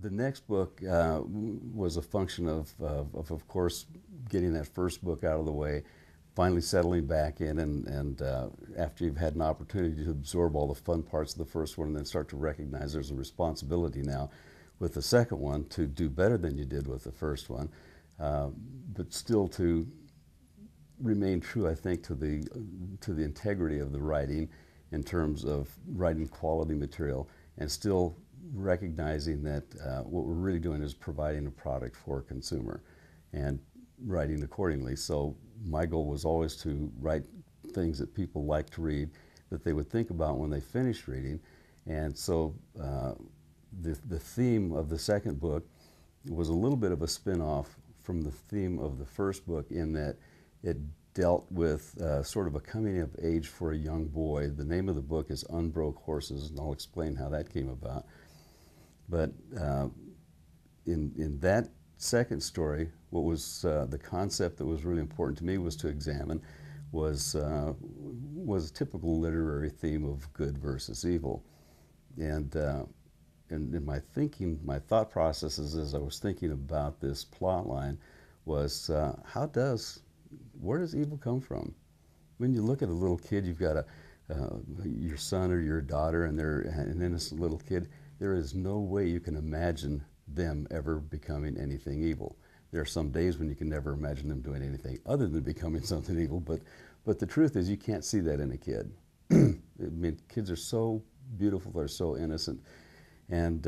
The next book was a function of course, getting that first book out of the way, finally settling back in, and after you've had an opportunity to absorb all the fun parts of the first one and then start to recognize there's a responsibility now with the second one to do better than you did with the first one, but still to remain true, I think, to the integrity of the writing in terms of writing quality material, and still recognizing that what we're really doing is providing a product for a consumer and writing accordingly. So my goal was always to write things that people like to read, that they would think about when they finished reading. And so the theme of the second book was a little bit of a spin-off from the theme of the first book, in that it dealt with sort of a coming of age for a young boy. The name of the book is UNBROKE Horses, and I'll explain how that came about. But in that second story, what was the concept that was really important to me was to examine was a typical literary theme of good versus evil. And in my thinking, my thought processes as I was thinking about this plot line was, where does evil come from? When you look at a little kid, you've got your son or your daughter, and they're an innocent little kid. There is no way you can imagine them ever becoming anything evil. There are some days when you can never imagine them doing anything other than becoming something evil, but the truth is you can't see that in a kid. I mean, kids are so beautiful, they're so innocent. And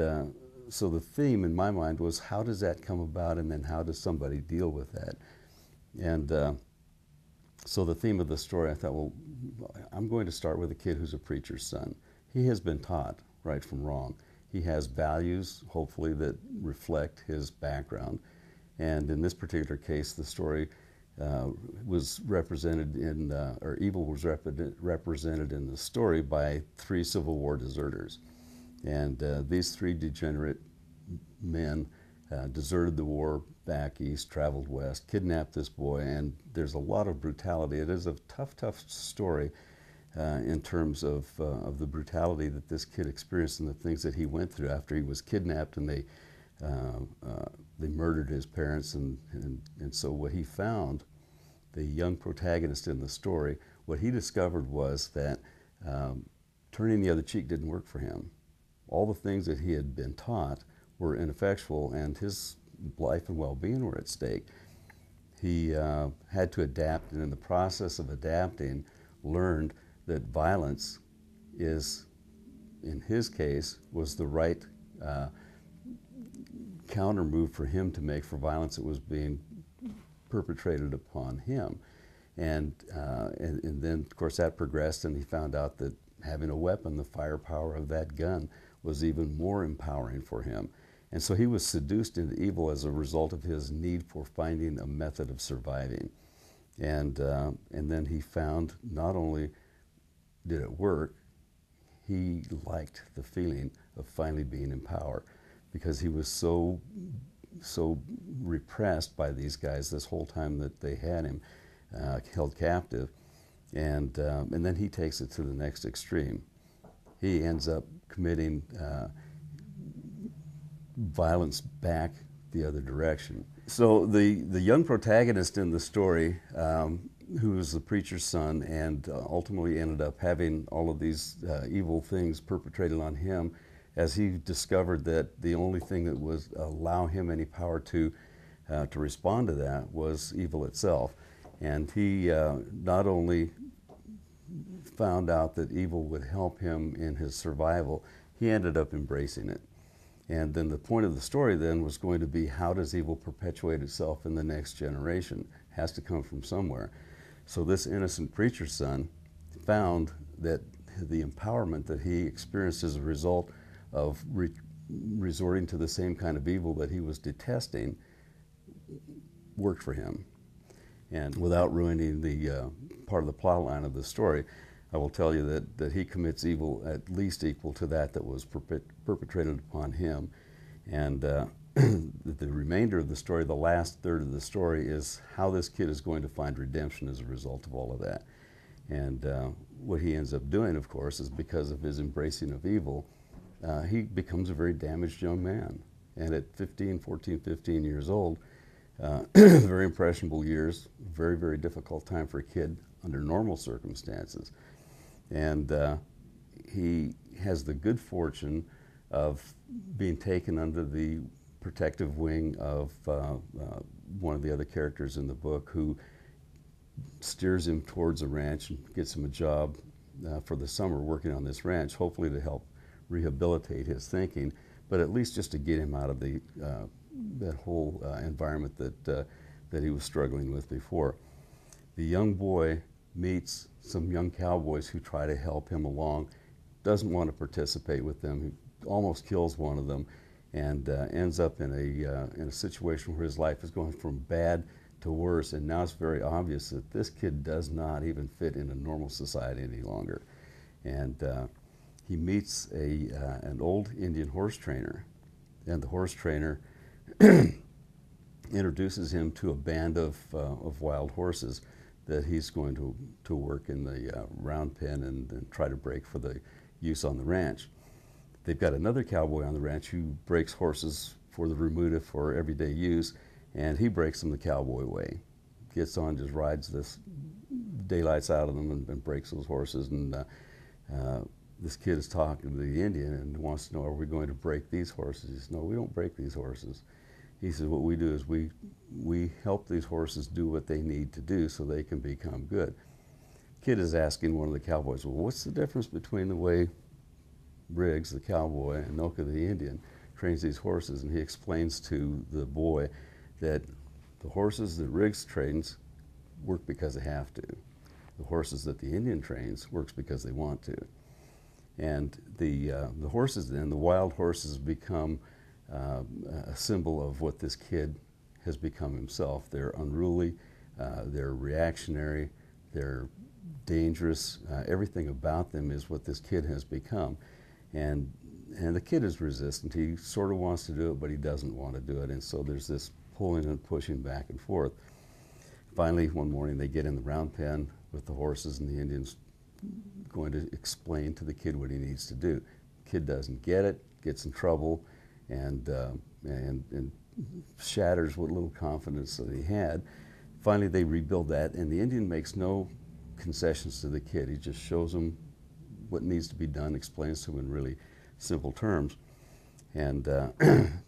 so the theme in my mind was, how does that come about, and then how does somebody deal with that? And so the theme of the story, I thought, well, I'm going to start with a kid who's a preacher's son. He has been taught right from wrong. He has values, hopefully, that reflect his background. And in this particular case, the story was represented in, or evil was represented in the story by 3 Civil War deserters. And these 3 degenerate men deserted the war back east, traveled west, kidnapped this boy, and there's a lot of brutality. It is a tough, tough story in terms of the brutality that this kid experienced and the things that he went through after he was kidnapped, and they murdered his parents. And so what he found, the young protagonist in the story, what he discovered was that turning the other cheek didn't work for him. All the things that he had been taught were ineffectual, and his life and well-being were at stake. He had to adapt, and in the process of adapting, learned that violence is, in his case, was the right counter move for him to make for violence that was being perpetrated upon him. And then, of course, that progressed, and he found out that having a weapon, the firepower of that gun, was even more empowering for him. And so he was seduced into evil as a result of his need for finding a method of surviving. And then he found, not only did it work, he liked the feeling of finally being in power, because he was so repressed by these guys this whole time that they had him held captive. And then he takes it to the next extreme. He ends up committing violence back the other direction. So the young protagonist in the story, who was the preacher's son and ultimately ended up having all of these evil things perpetrated on him, as he discovered that the only thing that would allow him any power to respond to that was evil itself. And he not only found out that evil would help him in his survival, he ended up embracing it. And then the point of the story then was going to be, how does evil perpetuate itself in the next generation? It has to come from somewhere. So this innocent preacher's son found that the empowerment that he experienced as a result of resorting to the same kind of evil that he was detesting worked for him. And without ruining the part of the plot line of the story, I will tell you that he commits evil at least equal to that was perpetrated upon him. And the remainder of the story, the last third of the story, is how this kid is going to find redemption as a result of all of that. And what he ends up doing, of course, is because of his embracing of evil, he becomes a very damaged young man. And at 14, 15 years old, very impressionable years, very, very difficult time for a kid under normal circumstances. And he has the good fortune of being taken under the protective wing of one of the other characters in the book, who steers him towards a ranch and gets him a job for the summer working on this ranch, hopefully to help rehabilitate his thinking, but at least just to get him out of the that whole environment that he was struggling with before. The young boy meets some young cowboys who try to help him along, doesn't want to participate with them, he almost kills one of them, and ends up in a situation where his life is going from bad to worse, and now it's very obvious that this kid does not even fit in a normal society any longer. And he meets an old Indian horse trainer, and the horse trainer introduces him to a band of wild horses that he's going to work in the round pen and try to break for the use on the ranch. They've got another cowboy on the ranch who breaks horses for the remuda for everyday use, and he breaks them the cowboy way. Gets on, just rides this daylights out of them and breaks those horses. And this kid is talking to the Indian and wants to know, are we going to break these horses? He says, no, we don't break these horses. He says, what we do is we help these horses do what they need to do so they can become good. Kid is asking one of the cowboys, well, what's the difference between the way Briggs, the cowboy, and Noka, the Indian, trains these horses? And he explains to the boy that the horses that Briggs trains work because they have to. The horses that the Indian trains works because they want to. And the horses then, the wild horses, become a symbol of what this kid has become himself. They're unruly, they're reactionary, they're dangerous. Everything about them is what this kid has become. And the kid is resistant. He sort of wants to do it, but he doesn't want to do it. And so there's this pulling and pushing back and forth. Finally, one morning they get in the round pen with the horses, and the Indian's going to explain to the kid what he needs to do. The kid doesn't get it, gets in trouble, and shatters what little confidence that he had. Finally, they rebuild that, and the Indian makes no concessions to the kid. He just shows him what needs to be done, explains to him in really simple terms. And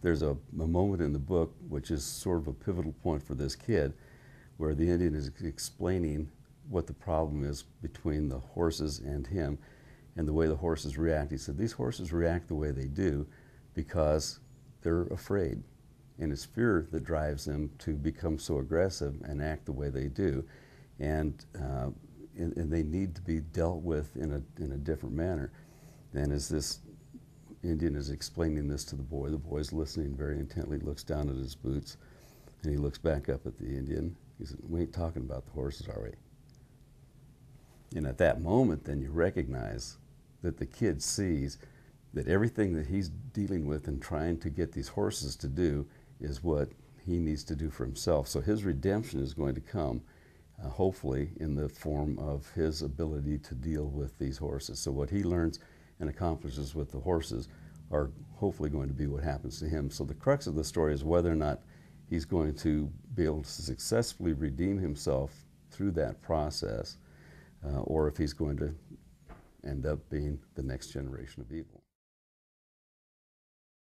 there's a moment in the book which is sort of a pivotal point for this kid, where the Indian is explaining what the problem is between the horses and him and the way the horses react. He said, these horses react the way they do because they're afraid. And it's fear that drives them to become so aggressive and act the way they do. And they need to be dealt with in a different manner. And as this Indian is explaining this to the boy's listening very intently, looks down at his boots, and he looks back up at the Indian. He said, we ain't talking about the horses, are we? And at that moment, then you recognize that the kid sees that everything that he's dealing with and trying to get these horses to do is what he needs to do for himself. So his redemption is going to come, hopefully, in the form of his ability to deal with these horses. So what he learns and accomplishes with the horses are hopefully going to be what happens to him. So the crux of the story is whether or not he's going to be able to successfully redeem himself through that process, or if he's going to end up being the next generation of evil.